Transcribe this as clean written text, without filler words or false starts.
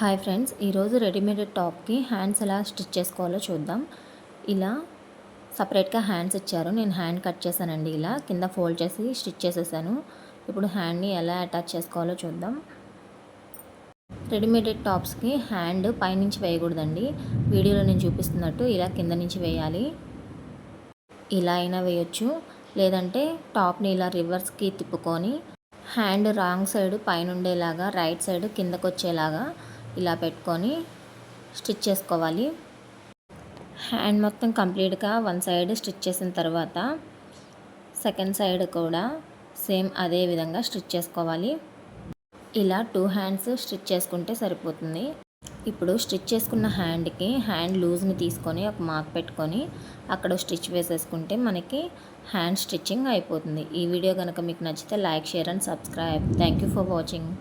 Hi friends, ఈరోజు readymade టాప్కి hands ఎలా stitch చేసుకోవాలో చూద్దాం. ఇలా సపరేట్గా హ్యాండ్స్ ఇచ్చారు. నేను హ్యాండ్ కట్ చేశానండి. ఇలా కింద ఫోల్డ్ చేసి స్టిచ్ చేసేసాను. ఇప్పుడు హ్యాండ్ని ఎలా అటాచ్ చేసుకోవాలో చూద్దాం. రెడీమేడ్ టాప్స్కి హ్యాండ్ పైనుంచి వేయకూడదండి. వీడియోలో నేను చూపిస్తున్నట్టు ఇలా కింద నుంచి వేయాలి. ఇలా అయినా వేయొచ్చు, లేదంటే టాప్ని ఇలా రివర్స్కి తిప్పుకొని హ్యాండ్ రాంగ్ సైడ్ పైన ఉండేలాగా, రైట్ సైడ్ కిందకు వచ్చేలాగా ఇలా పెట్టుకొని స్టిచ్ చేసుకోవాలి. హ్యాండ్ మొత్తం కంప్లీట్గా వన్ సైడ్ స్టిచ్ చేసిన తర్వాత సెకండ్ సైడ్ కూడా సేమ్ అదే విధంగా స్టిచ్ చేసుకోవాలి. ఇలా 2 హ్యాండ్స్ స్టిచ్ చేసుకుంటే సరిపోతుంది. ఇప్పుడు స్టిచ్ చేసుకున్న హ్యాండ్కి హ్యాండ్ లూజ్ని తీసుకొని ఒక మార్క్ పెట్టుకొని అక్కడ స్టిచ్ వేసేసుకుంటే మనకి హ్యాండ్ స్టిచ్చింగ్ అయిపోతుంది. ఈ వీడియో కనుక మీకు నచ్చితే like, share and subscribe. Thank you for watching.